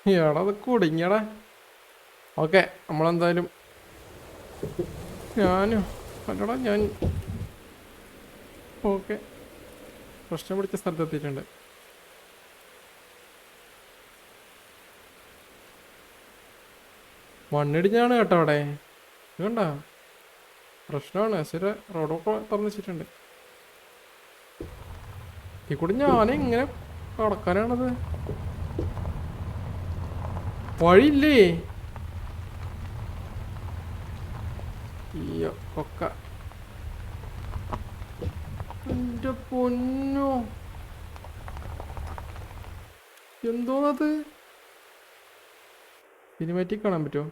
എടാ അത് കുടുങ്ങിയടാ. ഓക്കെ, നമ്മളെന്തായാലും ഞാനും അല്ലടാ ഞാൻ ഓക്കെ പ്രശ്നം പിടിച്ച സ്ഥലത്തെത്തിയിട്ടുണ്ട്. മണ്ണിടിഞ്ഞാണ് കേട്ടോ അവിടെ. ഇതുകൊണ്ടാ പ്രശ്നമാണ്. ശരി, റോഡൊക്കെ തുറന്നു വെച്ചിട്ടുണ്ട്. ഈ കൂടി ഞാനെങ്ങനെ കടക്കാനാണത്? വഴിയില്ലേ? ഈ കൊക്ക എന്റെ പൊന്നോ, എന്തോന്നത്? സിനിമാറ്റിക് കാണാൻ പറ്റുമോ?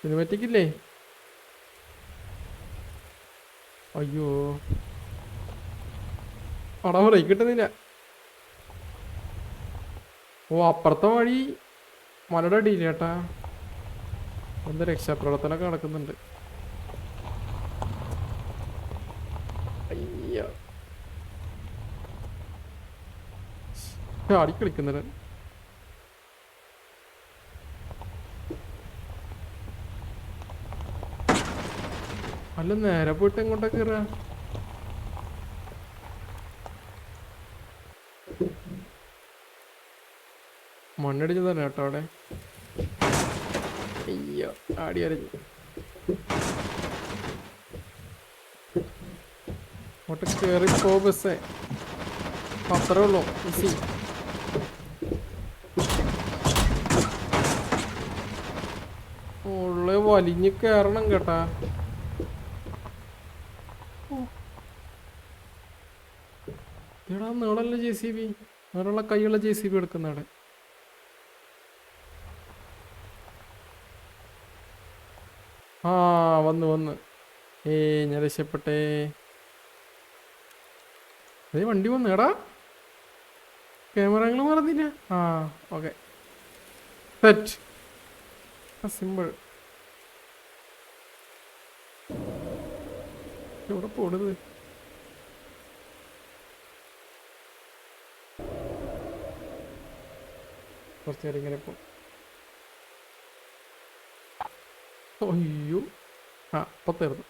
സിനിമാറ്റിക് ഇല്ലേ? അയ്യോ, അവിടെ ബ്രേക്ക് കിട്ടുന്നില്ല. ഓ, അപ്പുറത്തെ വഴി മലയുടെ അടിയില്ല ചേട്ടാ. ഒന്ന് രക്ഷാപ്രവർത്തനമൊക്കെ നടക്കുന്നുണ്ട്. അയ്യോ, ചാടി കളിക്കുന്നുണ്ട്. അല്ല, നേരെ പോയിട്ട് എങ്ങോട്ടാ കയറുക? മണ്ണടിച്ചതന്നെ കേട്ടോ അവിടെ. അയ്യോ, ആടി അരഞ്ഞു. അങ്ങോട്ട് കയറിപ്പോ ബസ്സേ, അത്രേ ഉള്ളൂ. ഈസി. ഉള്ള വലിഞ്ഞ് കയറണം കേട്ടാ. എടാ നീളല്ല JCB, നീളമുള്ള കൈയുള്ള JCB എടുക്കുന്നവിടെ. ആ, വന്ന് വന്ന്. ഞാൻ രക്ഷപ്പെട്ടേ. അതേ വണ്ടി വന്നു. എടാ ക്യാമറകൾ മറന്നില്ല. ആ ഓക്കെ, സെറ്റ്. സിമ്പിൾ. എവിടെ പോണത്? കുറച്ച് നേരം ഇങ്ങനെ പോ. അയ്യോ, ആ ഇപ്പൊ തീർന്നു.